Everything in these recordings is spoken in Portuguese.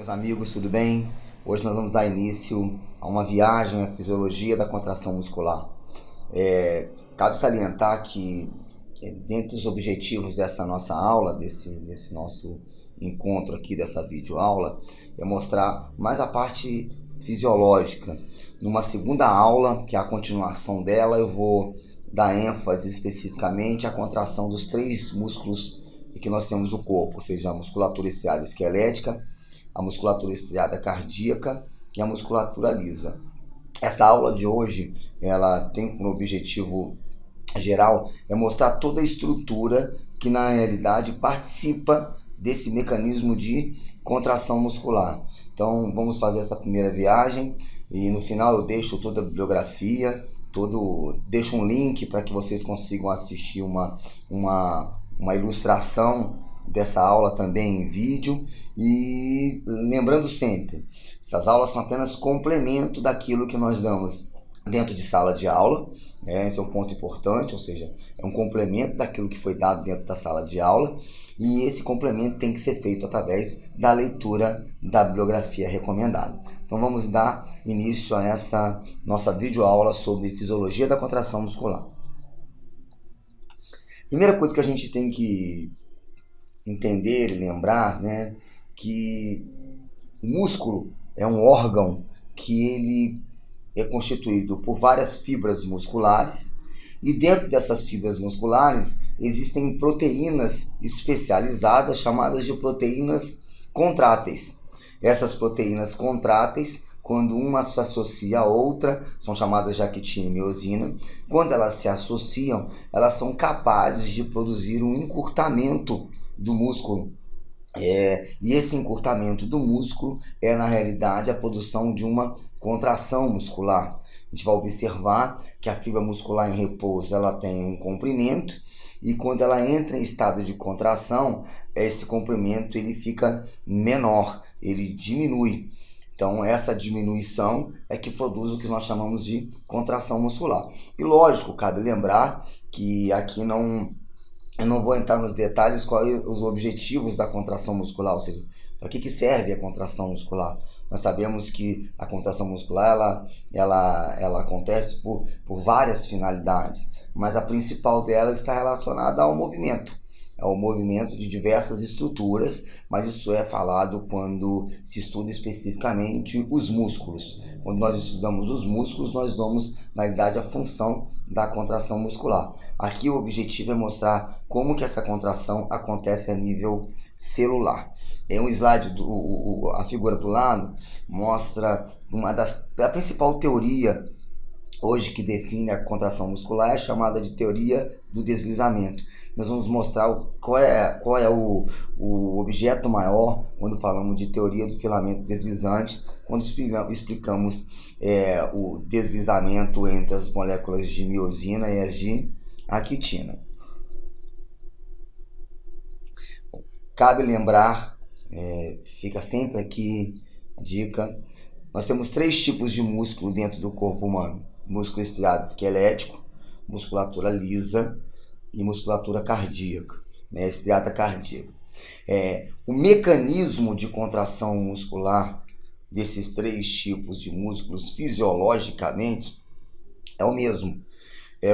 Meus amigos, tudo bem? Hoje nós vamos dar início a uma viagem à fisiologia da contração muscular. Cabe salientar que, dentre os objetivos dessa nossa aula, desse nosso encontro aqui, dessa videoaula, é mostrar mais a parte fisiológica. Numa segunda aula, que é a continuação dela, eu vou dar ênfase especificamente à contração dos 3 músculos que nós temos no corpo, ou seja, a musculatura estriada esquelética, a musculatura estriada cardíaca e a musculatura lisa. Essa aula de hoje, ela tem como objetivo geral mostrar toda a estrutura que na realidade participa desse mecanismo de contração muscular. Então vamos fazer essa primeira viagem e no final eu deixo toda a bibliografia, deixo um link para que vocês consigam assistir uma ilustração dessa aula também em vídeo. E lembrando sempre, essas aulas são apenas complemento daquilo que nós damos dentro de sala de aula, esse é um ponto importante, ou seja, é um complemento daquilo que foi dado dentro da sala de aula, e esse complemento tem que ser feito através da leitura da bibliografia recomendada. Então vamos dar início a essa nossa videoaula sobre fisiologia da contração muscular. Primeira coisa que a gente tem que entender e lembrar, que o músculo é um órgão que ele é constituído por várias fibras musculares, e dentro dessas fibras musculares existem proteínas especializadas chamadas de proteínas contráteis. Essas proteínas contráteis, quando uma se associa a outra, são chamadas de actina e miosina. Quando elas se associam, elas são capazes de produzir um encurtamento do músculo. E esse encurtamento do músculo é, na realidade, a produção de uma contração muscular. A gente vai observar que a fibra muscular em repouso ela tem um comprimento, e quando ela entra em estado de contração, esse comprimento ele fica menor, ele diminui. Então essa diminuição é que produz o que nós chamamos de contração muscular. E lógico, cabe lembrar que aqui eu não vou entrar nos detalhes quais os objetivos da contração muscular, ou seja, para que serve a contração muscular. Nós sabemos que a contração muscular ela acontece por várias finalidades, mas a principal dela está relacionada ao movimento de diversas estruturas, mas isso é falado quando se estuda especificamente os músculos. Quando nós estudamos os músculos, nós damos, na realidade, a função da contração muscular. Aqui o objetivo é mostrar como que essa contração acontece a nível celular. Um slide, a figura do lado, mostra a principal teoria hoje que define a contração muscular, é chamada de teoria do deslizamento. Nós vamos mostrar qual é o objeto maior quando falamos de teoria do filamento deslizante, quando explicamos o deslizamento entre as moléculas de miosina e as de actina. Bom, cabe lembrar, fica sempre aqui a dica, nós temos 3 tipos de músculo dentro do corpo humano: músculo estriado esquelético, musculatura lisa e musculatura cardíaca, estriada cardíaca. O mecanismo de contração muscular desses 3 tipos de músculos fisiologicamente é o mesmo.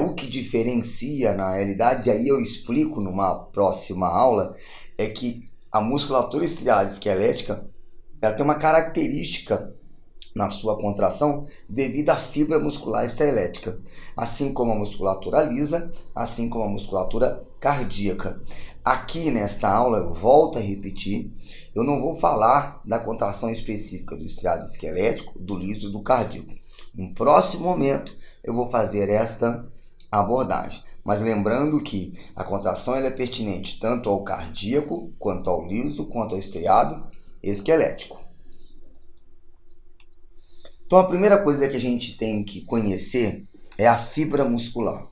O que diferencia, na realidade, aí eu explico numa próxima aula, é que a musculatura estriada esquelética ela tem uma característica na sua contração devido à fibra muscular esquelética, assim como a musculatura lisa, assim como a musculatura cardíaca. Aqui nesta aula, eu volto a repetir, eu não vou falar da contração específica do estriado esquelético, do liso e do cardíaco. Em próximo momento, eu vou fazer esta abordagem. Mas lembrando que a contração ela é pertinente tanto ao cardíaco, quanto ao liso, quanto ao estriado esquelético. Então a primeira coisa que a gente tem que conhecer é a fibra muscular.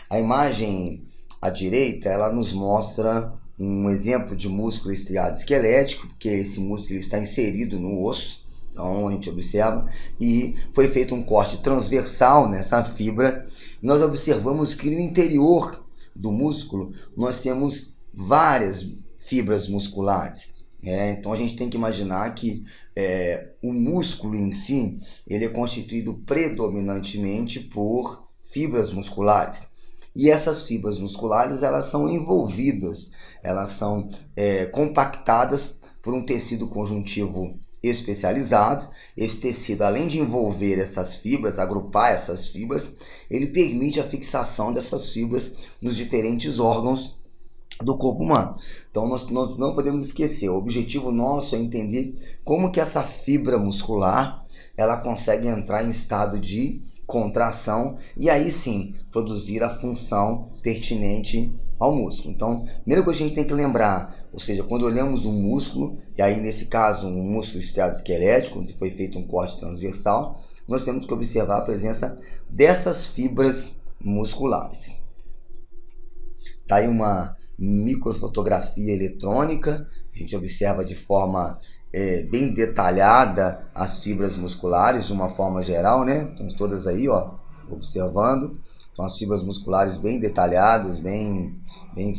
A imagem à direita ela nos mostra um exemplo de músculo estriado esquelético, porque esse músculo ele está inserido no osso. Então a gente observa e foi feito um corte transversal nessa fibra. E nós observamos que no interior do músculo nós temos várias fibras musculares. Então a gente tem que imaginar que o músculo em si, ele é constituído predominantemente por fibras musculares. E essas fibras musculares, elas são envolvidas, elas são compactadas por um tecido conjuntivo especializado. Esse tecido, além de envolver essas fibras, agrupar essas fibras, ele permite a fixação dessas fibras nos diferentes órgãos do corpo humano. Então nós não podemos esquecer, o objetivo nosso é entender como que essa fibra muscular ela consegue entrar em estado de contração e aí sim produzir a função pertinente ao músculo. Então, primeiro que a gente tem que lembrar, ou seja, quando olhamos um músculo, e aí nesse caso um músculo esquelético, onde foi feito um corte transversal, nós temos que observar a presença dessas fibras musculares. Tá aí uma microfotografia eletrônica, a gente observa de forma bem detalhada as fibras musculares de uma forma geral, né? Estão todas aí, ó, observando. Então as fibras musculares bem detalhadas, bem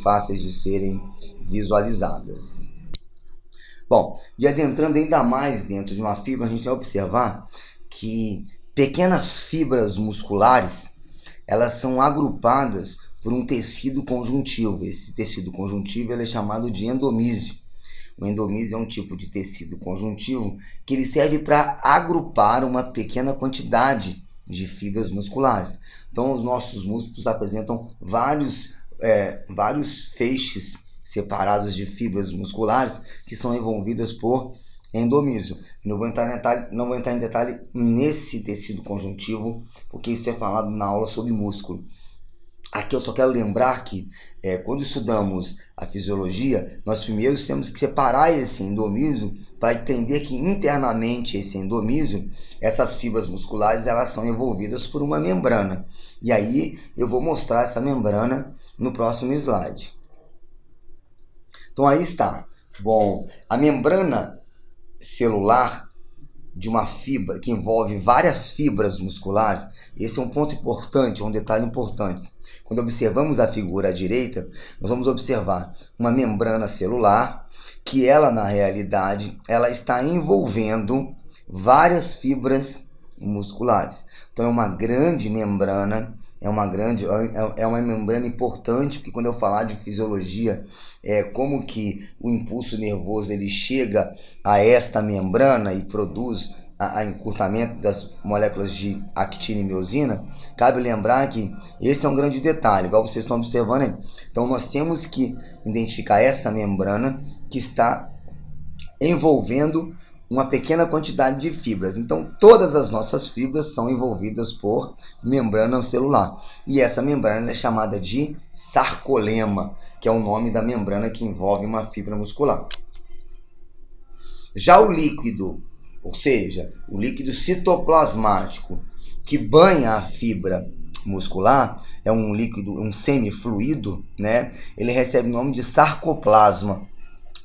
fáceis de serem visualizadas. Bom, e adentrando ainda mais dentro de uma fibra, a gente vai observar que pequenas fibras musculares, elas são agrupadas por um tecido conjuntivo. Esse tecido conjuntivo ele é chamado de endomísio. O endomísio é um tipo de tecido conjuntivo que ele serve para agrupar uma pequena quantidade de fibras musculares. Então, os nossos músculos apresentam vários feixes separados de fibras musculares que são envolvidas por endomísio. Não vou entrar em detalhe nesse tecido conjuntivo, porque isso é falado na aula sobre músculo. Aqui eu só quero lembrar que quando estudamos a fisiologia, nós primeiro temos que separar esse endomísio para entender que internamente esse endomísio, essas fibras musculares, elas são envolvidas por uma membrana. E aí eu vou mostrar essa membrana no próximo slide. Então aí está. Bom, a membrana celular de uma fibra que envolve várias fibras musculares, esse é um ponto importante, um detalhe importante. Quando observamos a figura à direita, nós vamos observar uma membrana celular que ela, na realidade, ela está envolvendo várias fibras musculares. Então é uma grande membrana, é uma membrana importante, porque quando eu falar de fisiologia, como que o impulso nervoso ele chega a esta membrana e produz a encurtamento das moléculas de actina e miosina, cabe lembrar que esse é um grande detalhe, igual vocês estão observando aí. Então nós temos que identificar essa membrana que está envolvendo uma pequena quantidade de fibras. Então todas as nossas fibras são envolvidas por membrana celular. E essa membrana é chamada de sarcolema, que é o nome da membrana que envolve uma fibra muscular. Já o líquido, ou seja, o líquido citoplasmático que banha a fibra muscular, é um líquido, um semifluido, né? Ele recebe o nome de sarcoplasma.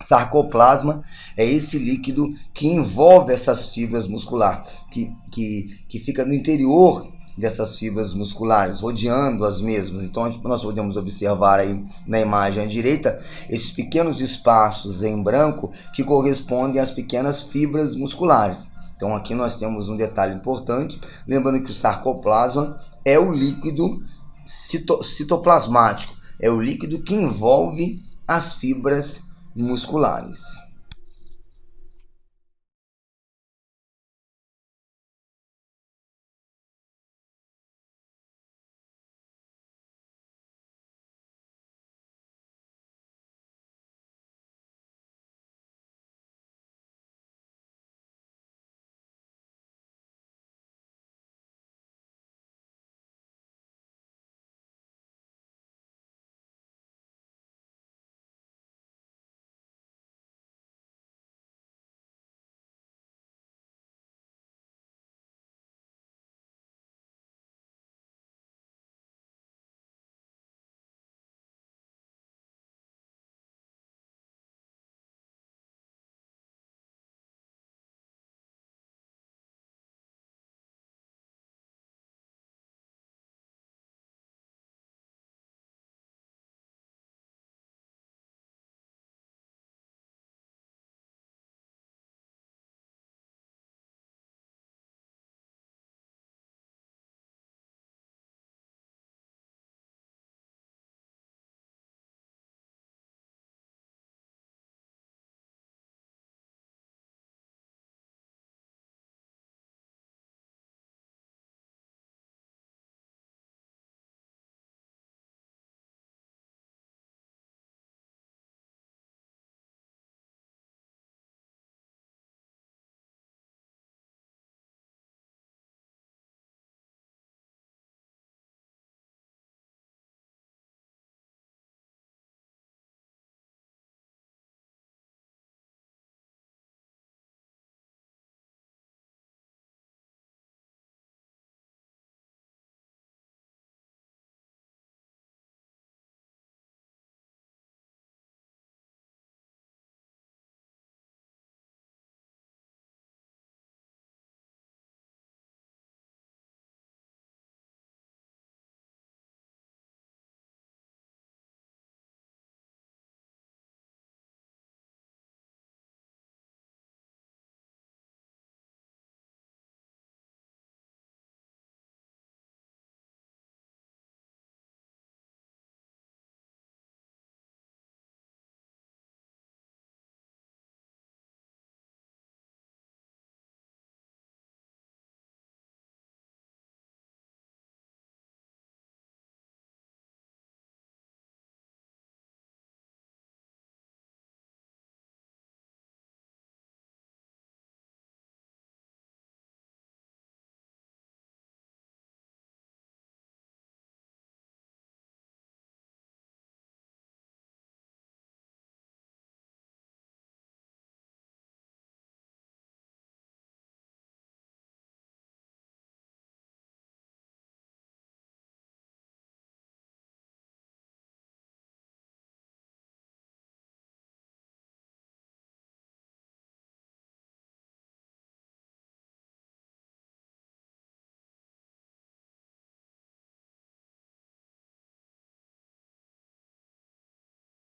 Sarcoplasma é esse líquido que envolve essas fibras musculares, que fica no interior dessas fibras musculares, rodeando as mesmas. Então nós podemos observar aí na imagem à direita esses pequenos espaços em branco que correspondem às pequenas fibras musculares. Então aqui nós temos um detalhe importante, lembrando que o sarcoplasma é o líquido citoplasmático, é o líquido que envolve as fibras musculares.